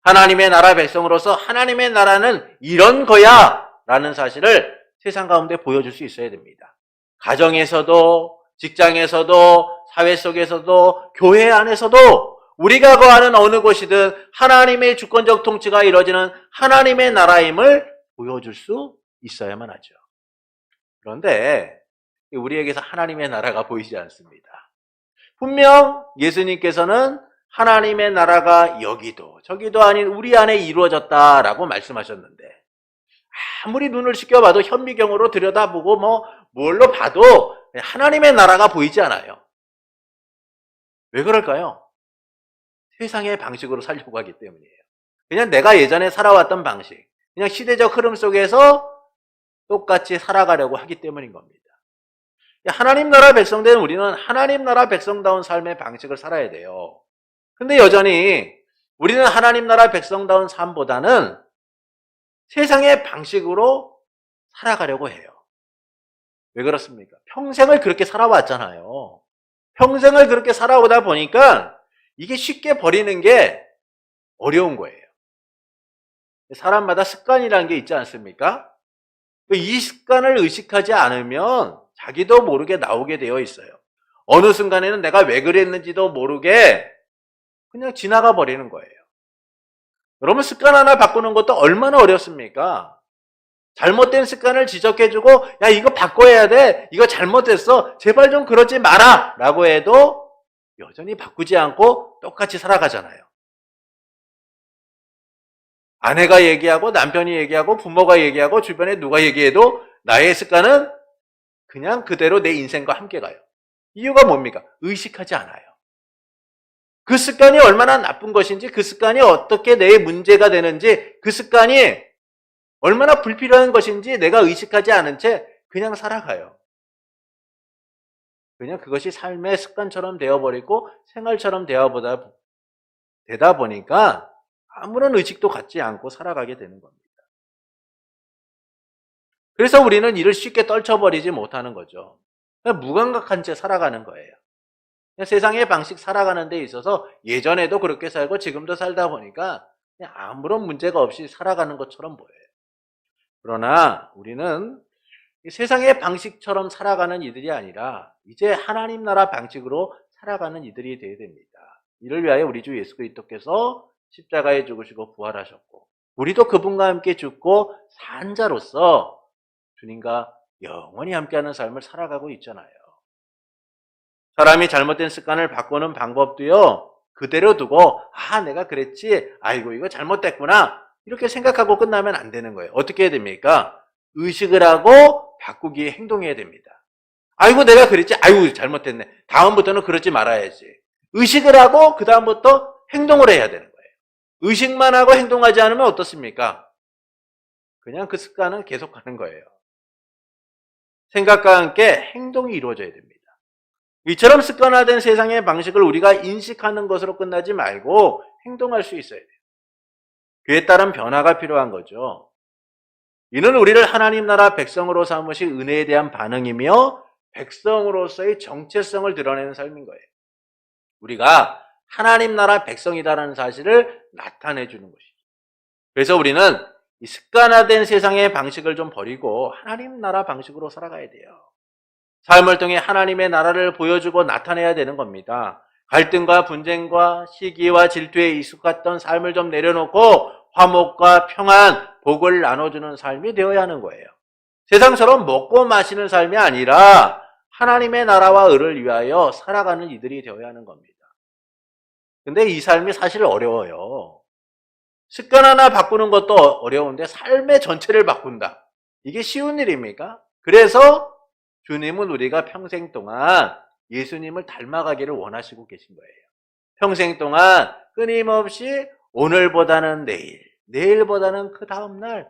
하나님의 나라 백성으로서 하나님의 나라는 이런 거야 라는 사실을 세상 가운데 보여줄 수 있어야 됩니다. 가정에서도, 직장에서도, 사회 속에서도, 교회 안에서도 우리가 거하는 어느 곳이든 하나님의 주권적 통치가 이루어지는 하나님의 나라임을 보여줄 수 있어야만 하죠. 그런데 우리에게서 하나님의 나라가 보이지 않습니다. 분명 예수님께서는 하나님의 나라가 여기도 저기도 아닌 우리 안에 이루어졌다라고 말씀하셨는데 아무리 눈을 씻겨봐도 현미경으로 들여다보고 뭘로 봐도 하나님의 나라가 보이지 않아요. 왜 그럴까요? 세상의 방식으로 살려고 하기 때문이에요. 그냥 내가 예전에 살아왔던 방식, 그냥 시대적 흐름 속에서 똑같이 살아가려고 하기 때문인 겁니다. 하나님 나라 백성된 우리는 하나님 나라 백성다운 삶의 방식을 살아야 돼요. 근데 여전히 우리는 하나님 나라 백성다운 삶보다는 세상의 방식으로 살아가려고 해요. 왜 그렇습니까? 평생을 그렇게 살아왔잖아요. 평생을 그렇게 살아오다 보니까 이게 쉽게 버리는 게 어려운 거예요. 사람마다 습관이라는 게 있지 않습니까? 이 습관을 의식하지 않으면 자기도 모르게 나오게 되어 있어요. 어느 순간에는 내가 왜 그랬는지도 모르게 그냥 지나가 버리는 거예요. 여러분 습관 하나 바꾸는 것도 얼마나 어렵습니까? 잘못된 습관을 지적해주고 야 이거 바꿔야 돼. 이거 잘못됐어. 제발 좀 그러지 마라. 라고 해도 여전히 바꾸지 않고 똑같이 살아가잖아요. 아내가 얘기하고 남편이 얘기하고 부모가 얘기하고 주변에 누가 얘기해도 나의 습관은 그냥 그대로 내 인생과 함께 가요. 이유가 뭡니까? 의식하지 않아요. 그 습관이 얼마나 나쁜 것인지, 그 습관이 어떻게 내 문제가 되는지, 그 습관이 얼마나 불필요한 것인지 내가 의식하지 않은 채 그냥 살아가요. 그냥 그것이 삶의 습관처럼 되어버리고 생활처럼 되다 보니까 아무런 의식도 갖지 않고 살아가게 되는 겁니다. 그래서 우리는 이를 쉽게 떨쳐버리지 못하는 거죠. 그냥 무감각한 채 살아가는 거예요. 세상의 방식 살아가는 데 있어서 예전에도 그렇게 살고 지금도 살다 보니까 그냥 아무런 문제가 없이 살아가는 것처럼 보여요. 그러나 우리는 세상의 방식처럼 살아가는 이들이 아니라 이제 하나님 나라 방식으로 살아가는 이들이 되어야 됩니다. 이를 위하여 우리 주 예수 그리스도께서 십자가에 죽으시고 부활하셨고 우리도 그분과 함께 죽고 산 자로서 주님과 영원히 함께하는 삶을 살아가고 있잖아요. 사람이 잘못된 습관을 바꾸는 방법도요. 그대로 두고 내가 그랬지. 아이고 이거 잘못됐구나. 이렇게 생각하고 끝나면 안 되는 거예요. 어떻게 해야 됩니까? 의식을 하고 바꾸기에 행동해야 됩니다. 아이고 내가 그랬지. 아이고 잘못됐네. 다음부터는 그러지 말아야지. 의식을 하고 그 다음부터 행동을 해야 되는 거예요. 의식만 하고 행동하지 않으면 어떻습니까? 그냥 그 습관은 계속하는 거예요. 생각과 함께 행동이 이루어져야 됩니다. 이처럼 습관화된 세상의 방식을 우리가 인식하는 것으로 끝나지 말고 행동할 수 있어야 돼요. 그에 따른 변화가 필요한 거죠. 이는 우리를 하나님 나라 백성으로 삼으신 은혜에 대한 반응이며 백성으로서의 정체성을 드러내는 삶인 거예요. 우리가 하나님 나라 백성이다라는 사실을 나타내 주는 것이죠. 그래서 우리는 이 습관화된 세상의 방식을 좀 버리고 하나님 나라 방식으로 살아가야 돼요. 삶을 통해 하나님의 나라를 보여주고 나타내야 되는 겁니다. 갈등과 분쟁과 시기와 질투에 익숙했던 삶을 좀 내려놓고 화목과 평안, 복을 나눠주는 삶이 되어야 하는 거예요. 세상처럼 먹고 마시는 삶이 아니라 하나님의 나라와 의를 위하여 살아가는 이들이 되어야 하는 겁니다. 근데 이 삶이 사실 어려워요. 습관 하나 바꾸는 것도 어려운데 삶의 전체를 바꾼다. 이게 쉬운 일입니까? 그래서 주님은 우리가 평생 동안 예수님을 닮아가기를 원하시고 계신 거예요. 평생 동안 끊임없이 오늘보다는 내일, 내일보다는 그 다음날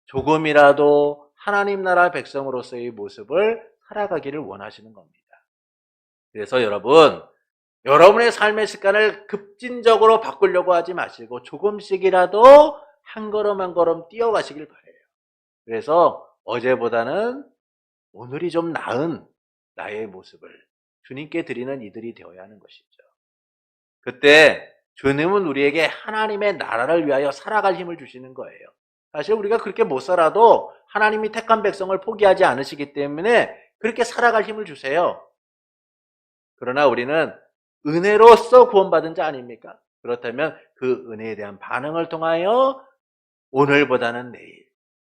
조금이라도 하나님 나라 백성으로서의 모습을 살아가기를 원하시는 겁니다. 그래서 여러분의 삶의 습관을 급진적으로 바꾸려고 하지 마시고 조금씩이라도 한 걸음 한 걸음 뛰어가시길 바라요. 그래서 어제보다는 오늘이 좀 나은 나의 모습을 주님께 드리는 이들이 되어야 하는 것이죠. 그때 주님은 우리에게 하나님의 나라를 위하여 살아갈 힘을 주시는 거예요. 사실 우리가 그렇게 못 살아도 하나님이 택한 백성을 포기하지 않으시기 때문에 그렇게 살아갈 힘을 주세요. 그러나 우리는 은혜로서 구원받은 자 아닙니까? 그렇다면 그 은혜에 대한 반응을 통하여 오늘보다는 내일,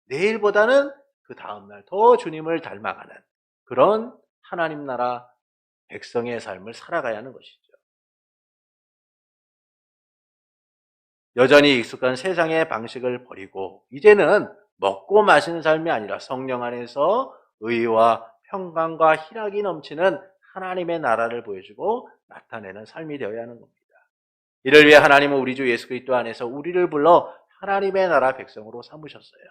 내일보다는 그 다음날 더 주님을 닮아가는 그런 하나님 나라 백성의 삶을 살아가야 하는 것이죠. 여전히 익숙한 세상의 방식을 버리고 이제는 먹고 마시는 삶이 아니라 성령 안에서 의와 평강과 희락이 넘치는 하나님의 나라를 보여주고 나타내는 삶이 되어야 하는 겁니다. 이를 위해 하나님은 우리 주 예수 그리스도 안에서 우리를 불러 하나님의 나라 백성으로 삼으셨어요.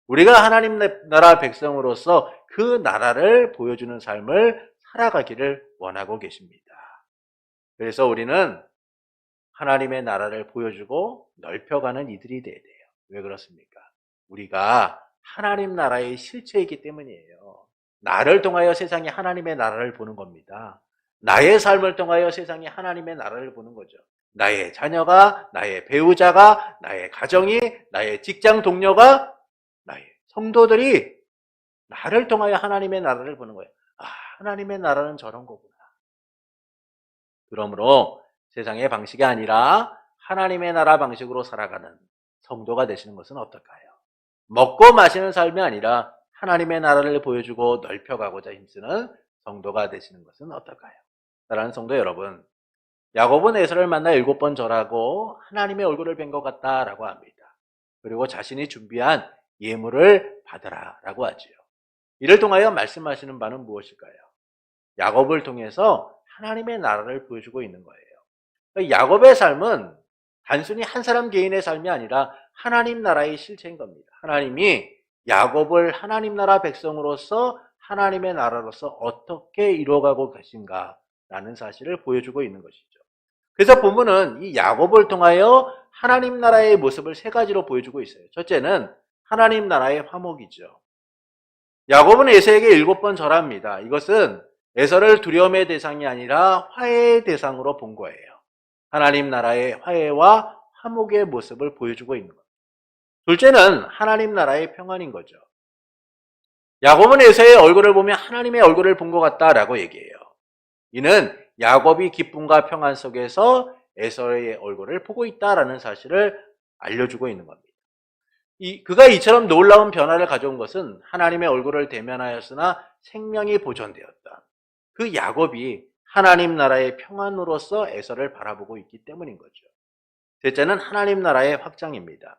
우리가 하나님 나라 백성으로서 그 나라를 보여주는 삶을 살아가기를 원하고 계십니다. 그래서 우리는 하나님의 나라를 보여주고 넓혀가는 이들이 돼야 돼요. 왜 그렇습니까? 우리가 하나님 나라의 실체이기 때문이에요. 나를 통하여 세상이 하나님의 나라를 보는 겁니다. 나의 삶을 통하여 세상이 하나님의 나라를 보는 거죠. 나의 자녀가, 나의 배우자가, 나의 가정이, 나의 직장 동료가, 나의 성도들이 나를 통하여 하나님의 나라를 보는 거예요. 아, 하나님의 나라는 저런 거구나. 그러므로 세상의 방식이 아니라 하나님의 나라 방식으로 살아가는 성도가 되시는 것은 어떨까요? 먹고 마시는 삶이 아니라 하나님의 나라를 보여주고 넓혀가고자 힘쓰는 성도가 되시는 것은 어떨까요? 사랑하는 성도 여러분, 야곱은 에서를 만나 7번 절하고 하나님의 얼굴을 뵌 것 같다라고 합니다. 그리고 자신이 준비한 예물을 받으라라고 하지요. 이를 통하여 말씀하시는 바는 무엇일까요? 야곱을 통해서 하나님의 나라를 보여주고 있는 거예요. 야곱의 삶은 단순히 한 사람 개인의 삶이 아니라 하나님 나라의 실체인 겁니다. 하나님이 야곱을 하나님 나라 백성으로서 하나님의 나라로서 어떻게 이루어가고 계신가라는 사실을 보여주고 있는 것이죠. 그래서 본문은 이 야곱을 통하여 하나님 나라의 모습을 세 가지로 보여주고 있어요. 첫째는 하나님 나라의 화목이죠. 야곱은 에서에게 7번 절합니다. 이것은 에서를 두려움의 대상이 아니라 화해의 대상으로 본 거예요. 하나님 나라의 화해와 화목의 모습을 보여주고 있는 겁니다. 둘째는 하나님 나라의 평안인 거죠. 야곱은 에서의 얼굴을 보며 하나님의 얼굴을 본 것 같다라고 얘기해요. 이는 야곱이 기쁨과 평안 속에서 에서의 얼굴을 보고 있다라는 사실을 알려주고 있는 겁니다. 그가 이처럼 놀라운 변화를 가져온 것은 하나님의 얼굴을 대면하였으나 생명이 보존되었다. 그 야곱이 하나님 나라의 평안으로서 에서를 바라보고 있기 때문인 거죠. 셋째는 하나님 나라의 확장입니다.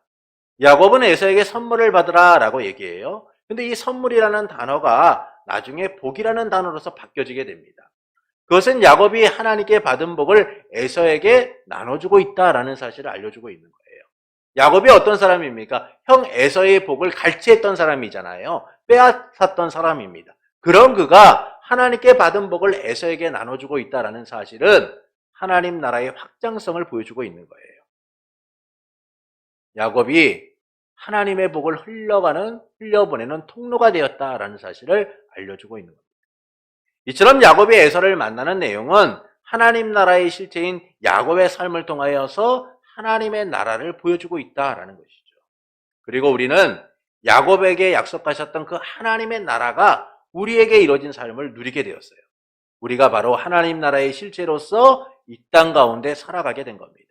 야곱은 에서에게 선물을 받으라라고 얘기해요. 근데 이 선물이라는 단어가 나중에 복이라는 단어로서 바뀌어지게 됩니다. 그것은 야곱이 하나님께 받은 복을 에서에게 나눠주고 있다라는 사실을 알려주고 있는 거예요. 야곱이 어떤 사람입니까? 형 에서의 복을 갈취했던 사람이잖아요. 빼앗았던 사람입니다. 그런 그가 하나님께 받은 복을 에서에게 나눠주고 있다라는 사실은 하나님 나라의 확장성을 보여주고 있는 거예요. 야곱이 하나님의 복을 흘려보내는 통로가 되었다라는 사실을 알려주고 있는 겁니다. 이처럼 야곱이 에서를 만나는 내용은 하나님 나라의 실체인 야곱의 삶을 통하여서 하나님의 나라를 보여주고 있다라는 것이죠. 그리고 우리는 야곱에게 약속하셨던 그 하나님의 나라가 우리에게 이루어진 삶을 누리게 되었어요. 우리가 바로 하나님 나라의 실체로서 이 땅 가운데 살아가게 된 겁니다.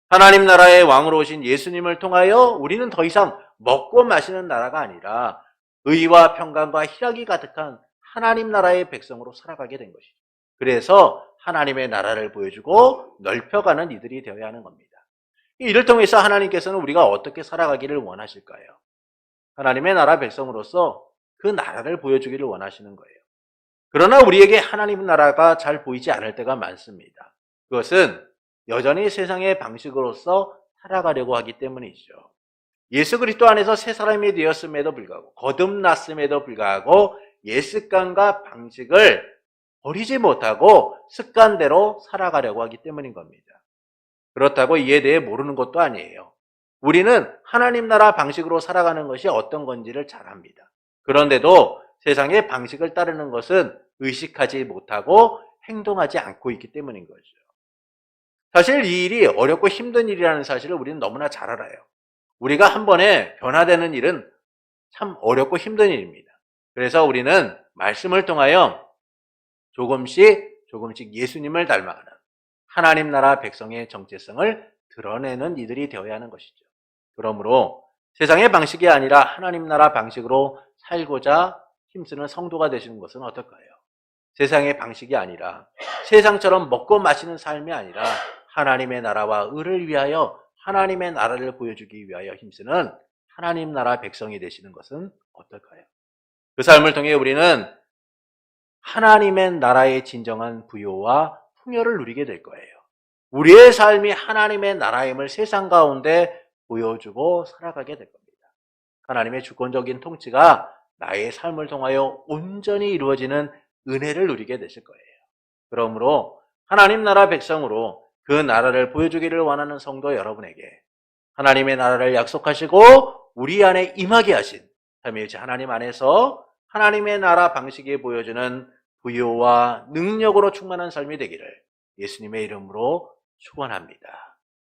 하나님 나라의 왕으로 오신 예수님을 통하여 우리는 더 이상 먹고 마시는 나라가 아니라 의와 평강과 희락이 가득한 하나님 나라의 백성으로 살아가게 된 것이죠. 그래서 하나님의 나라를 보여주고 넓혀가는 이들이 되어야 하는 겁니다. 이를 통해서 하나님께서는 우리가 어떻게 살아가기를 원하실까요? 하나님의 나라 백성으로서 그 나라를 보여주기를 원하시는 거예요. 그러나 우리에게 하나님 나라가 잘 보이지 않을 때가 많습니다. 그것은 여전히 세상의 방식으로서 살아가려고 하기 때문이죠. 예수 그리스도 안에서 새 사람이 되었음에도 불구하고 거듭났음에도 불구하고 옛 습관과 방식을 버리지 못하고 습관대로 살아가려고 하기 때문인 겁니다. 그렇다고 이에 대해 모르는 것도 아니에요. 우리는 하나님 나라 방식으로 살아가는 것이 어떤 건지를 잘 압니다. 그런데도 세상의 방식을 따르는 것은 의식하지 못하고 행동하지 않고 있기 때문인 거죠. 사실 이 일이 어렵고 힘든 일이라는 사실을 우리는 너무나 잘 알아요. 우리가 한 번에 변화되는 일은 참 어렵고 힘든 일입니다. 그래서 우리는 말씀을 통하여 조금씩 예수님을 닮아가는 하나님 나라 백성의 정체성을 드러내는 이들이 되어야 하는 것이죠. 그러므로 세상의 방식이 아니라 하나님 나라 방식으로 살고자 힘쓰는 성도가 되시는 것은 어떨까요? 세상의 방식이 아니라, 세상처럼 먹고 마시는 삶이 아니라 하나님의 나라와 의를 위하여 하나님의 나라를 보여주기 위하여 힘쓰는 하나님 나라 백성이 되시는 것은 어떨까요? 그 삶을 통해 우리는 하나님의 나라의 진정한 부요와 풍요를 누리게 될 거예요. 우리의 삶이 하나님의 나라임을 세상 가운데 보여주고 살아가게 될 겁니다. 하나님의 주권적인 통치가 나의 삶을 통하여 온전히 이루어지는 은혜를 누리게 되실 거예요. 그러므로 하나님 나라 백성으로 그 나라를 보여주기를 원하는 성도 여러분에게 하나님의 나라를 약속하시고 우리 안에 임하게 하신 삼위일체 하나님 안에서 하나님의 나라 방식이 보여주는 부요와 능력으로 충만한 삶이 되기를 예수님의 이름으로 축원합니다.